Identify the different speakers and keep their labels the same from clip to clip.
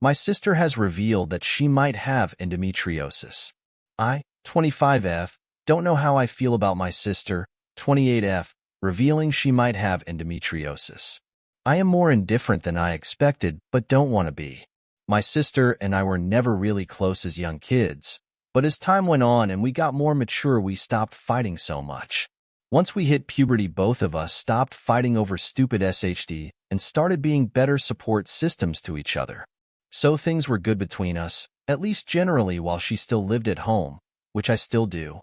Speaker 1: My sister has revealed that she might have endometriosis. I, 25F, don't know how I feel about my sister, 28F, revealing she might have endometriosis. I am more indifferent than I expected, but don't want to be. My sister and I were never really close as young kids, but as time went on and we got more mature, we stopped fighting so much. Once we hit puberty, both of us stopped fighting over stupid SHD and started being better support systems to each other. So things were good between us, at least generally, while she still lived at home, which I still do.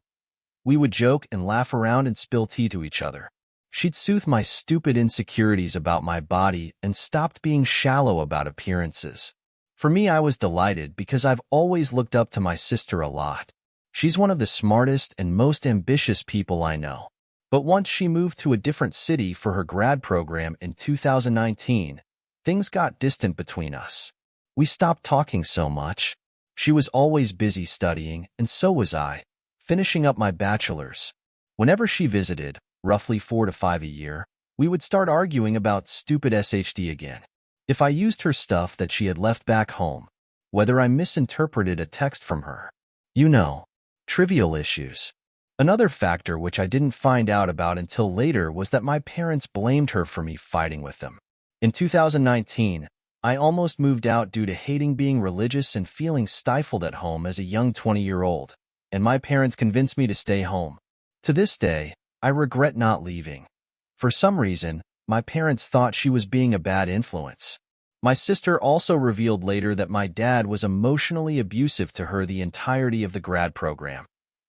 Speaker 1: We would joke and laugh around and spill tea to each other. She'd soothe my stupid insecurities about my body and stopped being shallow about appearances. For me, I was delighted because I've always looked up to my sister a lot. She's one of the smartest and most ambitious people I know. But once she moved to a different city for her grad program in 2019, things got distant between us. We stopped talking so much. She was always busy studying, and so was I, finishing up my bachelor's. Whenever she visited, roughly 4 to 5 a year, we would start arguing about stupid SHD again. If I used her stuff that she had left back home, whether I misinterpreted a text from her. Trivial issues. Another factor which I didn't find out about until later was that my parents blamed her for me fighting with them. In 2019, I almost moved out due to hating being religious and feeling stifled at home as a young 20-year-old, and my parents convinced me to stay home. To this day, I regret not leaving. For some reason, my parents thought she was being a bad influence. My sister also revealed later that my dad was emotionally abusive to her the entirety of the grad program,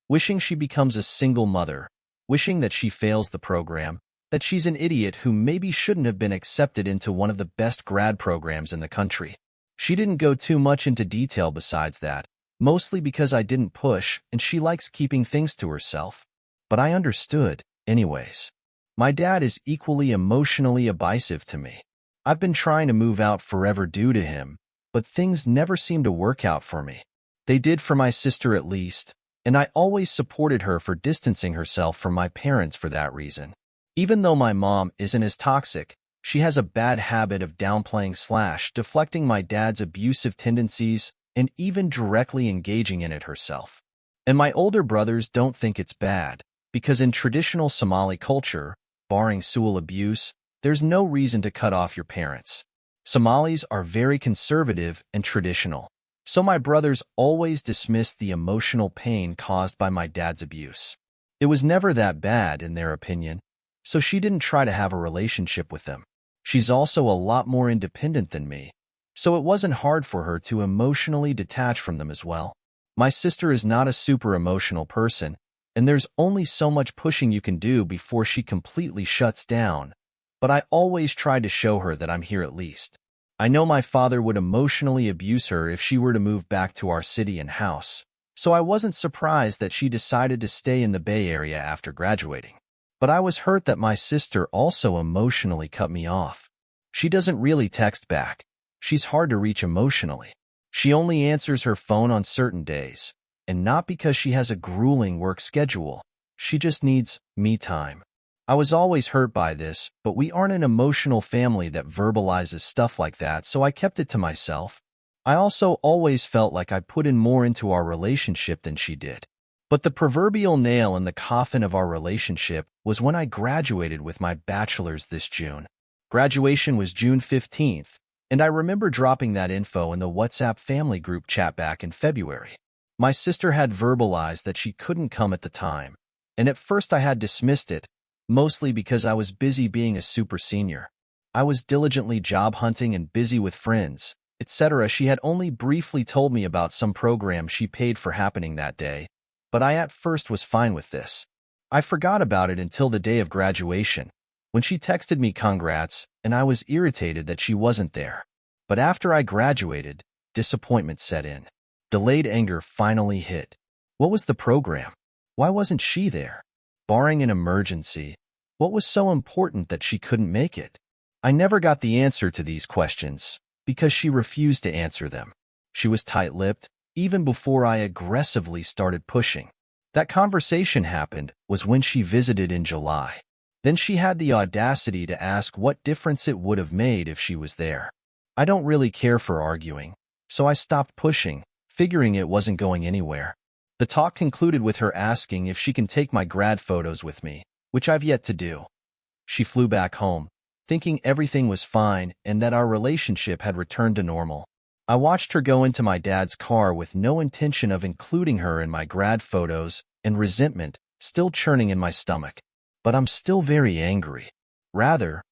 Speaker 1: wishing she becomes a single mother, wishing that she fails the program, that she's an idiot who maybe shouldn't have been accepted into one of the best grad programs in the country. She didn't go too much into detail besides that, mostly because I didn't push and she likes keeping things to herself. But I understood, anyways. My dad is equally emotionally abusive to me. I've been trying to move out forever due to him, but things never seem to work out for me. They did for my sister at least, and I always supported her for distancing herself from my parents for that reason. Even though my mom isn't as toxic, she has a bad habit of downplaying/deflecting my dad's abusive tendencies and even directly engaging in it herself. And my older brothers don't think it's bad, because in traditional Somali culture, barring sexual abuse, there's no reason to cut off your parents. Somalis are very conservative and traditional, so my brothers always dismissed the emotional pain caused by my dad's abuse. It was never that bad, in their opinion, so she didn't try to have a relationship with them. She's also a lot more independent than me, so it wasn't hard for her to emotionally detach from them as well. My sister is not a super emotional person, and there's only so much pushing you can do before she completely shuts down, but I always tried to show her that I'm here at least. I know my father would emotionally abuse her if she were to move back to our city and house, so I wasn't surprised that she decided to stay in the Bay Area after graduating. But I was hurt that my sister also emotionally cut me off. She doesn't really text back. She's hard to reach emotionally. She only answers her phone on certain days, and not because she has a grueling work schedule. She just needs me time. I was always hurt by this, but we aren't an emotional family that verbalizes stuff like that, so I kept it to myself. I also always felt like I put in more into our relationship than she did. But the proverbial nail in the coffin of our relationship was when I graduated with my bachelor's this June. Graduation was June 15th, and I remember dropping that info in the WhatsApp family group chat back in February. My sister had verbalized that she couldn't come at the time, and at first I had dismissed it, mostly because I was busy being a super senior. I was diligently job hunting and busy with friends, etc. She had only briefly told me about some program she paid for happening that day, but I at first was fine with this. I forgot about it until the day of graduation, when she texted me congrats, and I was irritated that she wasn't there. But after I graduated, disappointment set in. Delayed anger finally hit. What was the program? Why wasn't she there? Barring an emergency, what was so important that she couldn't make it? I never got the answer to these questions, because she refused to answer them. She was tight-lipped, even before I aggressively started pushing. That conversation happened was when she visited in July. Then she had the audacity to ask what difference it would have made if she was there. I don't really care for arguing, so I stopped pushing, figuring it wasn't going anywhere. The talk concluded with her asking if she can take my grad photos with me, which I've yet to do. She flew back home, thinking everything was fine and that our relationship had returned to normal. I watched her go into my dad's car with no intention of including her in my grad photos and resentment still churning in my stomach. But I'm still very angry. Rather,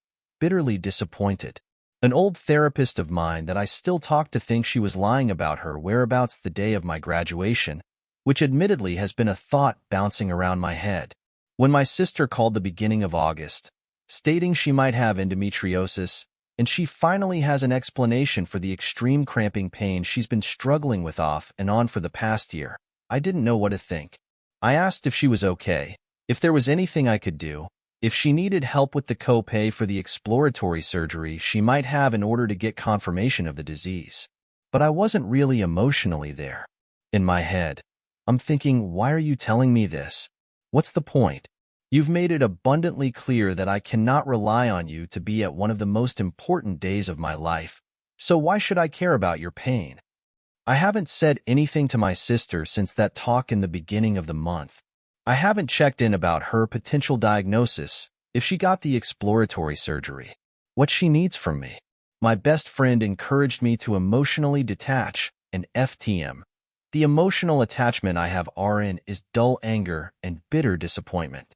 Speaker 1: bitterly disappointed. An old therapist of mine that I still talk to thinks she was lying about her whereabouts the day of my graduation, which admittedly has been a thought bouncing around my head. When my sister called the beginning of August, stating she might have endometriosis, and she finally has an explanation for the extreme cramping pain she's been struggling with off and on for the past year, I didn't know what to think. I asked if she was okay, if there was anything I could do, if she needed help with the copay for the exploratory surgery she might have in order to get confirmation of the disease. But I wasn't really emotionally there. In my head, I'm thinking, why are you telling me this? What's the point? You've made it abundantly clear that I cannot rely on you to be at one of the most important days of my life, so why should I care about your pain? I haven't said anything to my sister since that talk in the beginning of the month. I haven't checked in about her potential diagnosis, if she got the exploratory surgery, what she needs from me. My best friend encouraged me to emotionally detach, and FTM. The emotional attachment I have RN is dull anger and bitter disappointment.